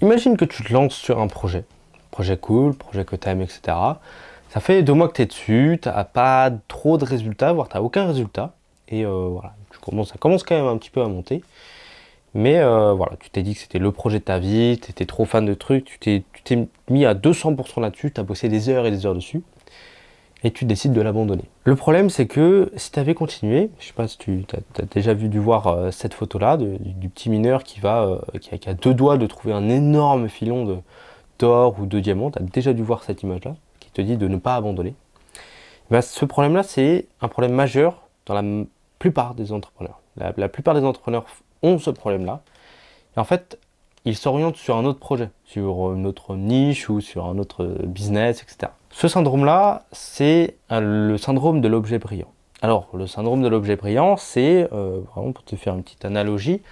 Imagine que tu te lances sur un projet cool, projet que tu aimes, etc. Ça fait 2 mois que tu es dessus, tu n'as pas trop de résultats, voire tu n'as aucun résultat. Et voilà, ça commence quand même un petit peu à monter. Mais voilà, tu t'es dit que c'était le projet de ta vie, tu étais trop fan de trucs, tu t'es mis à 200% là-dessus, tu as bossé des heures et des heures dessus, et tu décides de l'abandonner. Le problème, c'est que si tu avais continué, je sais pas si tu as déjà dû voir cette photo-là, du petit mineur qui a 2 doigts de trouver un énorme filon d'or ou de diamant, tu as déjà dû voir cette image-là, qui te dit de ne pas abandonner. Ben, ce problème-là, c'est un problème majeur dans la plupart des entrepreneurs. La plupart des entrepreneurs ont ce problème-là. Et en fait, ils s'orientent sur un autre projet, sur une autre niche ou sur un autre business, etc. Ce syndrome-là, c'est le syndrome de l'objet brillant. Alors, le syndrome de l'objet brillant, c'est, vraiment pour te faire une petite analogie,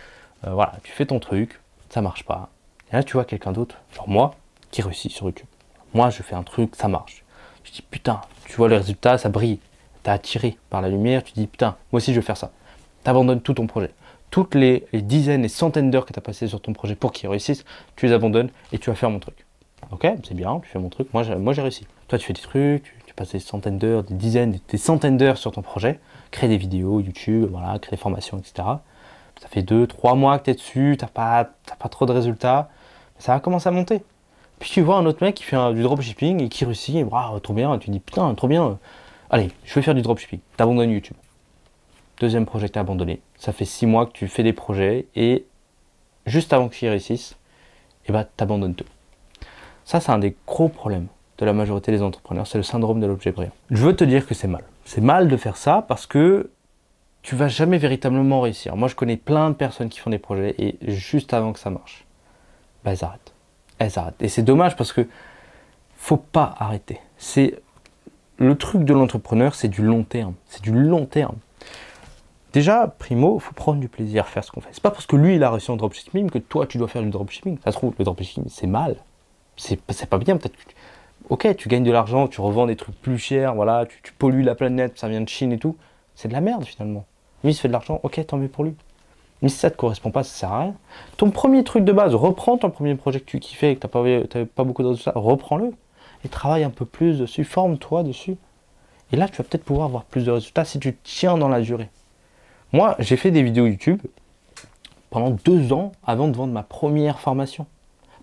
voilà, tu fais ton truc, ça marche pas. Et là, tu vois quelqu'un d'autre, genre moi, qui réussit sur YouTube. Moi, je fais un truc, ça marche. Je dis, putain, tu vois le résultat, ça brille. T'es attiré par la lumière, tu dis, putain, moi aussi je vais faire ça. T'abandonnes tout ton projet. Toutes les dizaines et centaines d'heures que tu as passées sur ton projet pour qu'il réussisse, tu les abandonnes et tu vas faire mon truc. Ok, c'est bien, tu fais mon truc, moi j'ai réussi. Toi tu fais des trucs, tu passes des centaines d'heures, des dizaines, des centaines d'heures sur ton projet, crée des vidéos, YouTube, voilà, crée des formations, etc. Ça fait 2-3 mois que tu es dessus, t'as pas trop de résultats, ça va commencer à monter. Puis tu vois un autre mec qui fait du dropshipping et qui réussit, et trop bien, et tu dis putain, trop bien, allez, je vais faire du dropshipping, t'abandonnes YouTube. Deuxième projet que tu as abandonné. Ça fait 6 mois que tu fais des projets et juste avant qu'ils réussissent, tu abandonnes tout. Ça, c'est un des gros problèmes de la majorité des entrepreneurs, c'est le syndrome de l'objet brillant. Je veux te dire que c'est mal. C'est mal de faire ça parce que tu vas jamais véritablement réussir. Moi, je connais plein de personnes qui font des projets et juste avant que ça marche, elles arrêtent. Elles arrêtent. Et c'est dommage parce que faut pas arrêter. C'est le truc de l'entrepreneur, c'est du long terme. C'est du long terme. Déjà, primo, il faut prendre du plaisir à faire ce qu'on fait. C'est pas parce que lui, il a réussi en dropshipping que toi, tu dois faire du dropshipping. Ça se trouve, le dropshipping, c'est mal. C'est pas bien. Peut-être que ok, tu gagnes de l'argent, tu revends des trucs plus chers, voilà, tu pollues la planète, ça vient de Chine et tout. C'est de la merde, finalement. Lui, il se fait de l'argent, ok, tant mieux pour lui. Mais si ça te correspond pas, ça sert à rien. Ton premier truc de base, reprends ton premier projet que tu kiffais et que t'avais pas beaucoup de résultats, reprends-le. Et travaille un peu plus dessus, forme-toi dessus. Et là, tu vas peut-être pouvoir avoir plus de résultats si tu tiens dans la durée. Moi, j'ai fait des vidéos YouTube pendant 2 ans avant de vendre ma première formation.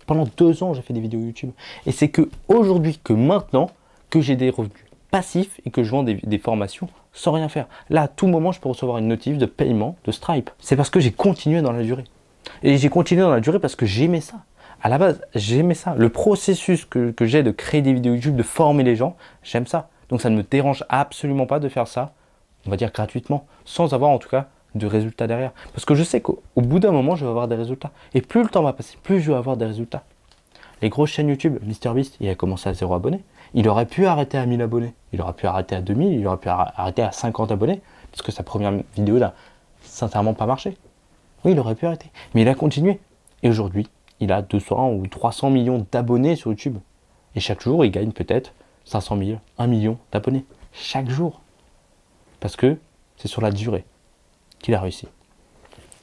Pendant 2 ans, j'ai fait des vidéos YouTube. Et c'est que aujourd'hui, que maintenant, que j'ai des revenus passifs et que je vends des formations sans rien faire. Là, à tout moment, je peux recevoir une notif de paiement de Stripe. C'est parce que j'ai continué dans la durée. Et j'ai continué dans la durée parce que j'aimais ça. À la base, j'aimais ça. Le processus que j'ai de créer des vidéos YouTube, de former les gens, j'aime ça. Donc ça ne me dérange absolument pas de faire ça, on va dire gratuitement, sans avoir en tout cas de résultats derrière. Parce que je sais qu'au bout d'un moment, je vais avoir des résultats. Et plus le temps va passer, plus je vais avoir des résultats. Les grosses chaînes YouTube, MrBeast, il a commencé à 0 abonnés. Il aurait pu arrêter à 1000 abonnés. Il aurait pu arrêter à 2000, il aurait pu arrêter à 50 abonnés. Parce que sa première vidéo n'a sincèrement pas marché. Oui, il aurait pu arrêter. Mais il a continué. Et aujourd'hui, il a 200 ou 300 millions d'abonnés sur YouTube. Et chaque jour, il gagne peut-être 500 000, 1 million d'abonnés. Chaque jour. Parce que c'est sur la durée qu'il a réussi.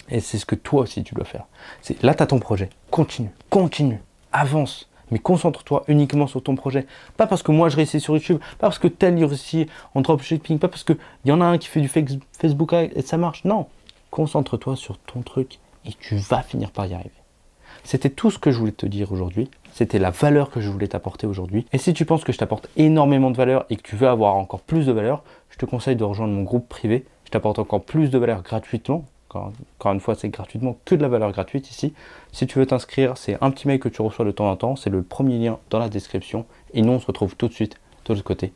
Et c'est ce que toi aussi tu dois faire. Là, tu as ton projet. Continue, avance. Mais concentre-toi uniquement sur ton projet. Pas parce que moi je réussis sur YouTube, pas parce que tel il réussit en dropshipping, pas parce qu'il y en a un qui fait du Facebook et ça marche. Non, concentre-toi sur ton truc et tu vas finir par y arriver. C'était tout ce que je voulais te dire aujourd'hui. C'était la valeur que je voulais t'apporter aujourd'hui. Et si tu penses que je t'apporte énormément de valeur et que tu veux avoir encore plus de valeur, je te conseille de rejoindre mon groupe privé. Je t'apporte encore plus de valeur gratuitement. Encore une fois, c'est gratuitement, que de la valeur gratuite ici. Si tu veux t'inscrire, c'est un petit mail que tu reçois de temps en temps. C'est le premier lien dans la description. Et nous, on se retrouve tout de suite de l'autre côté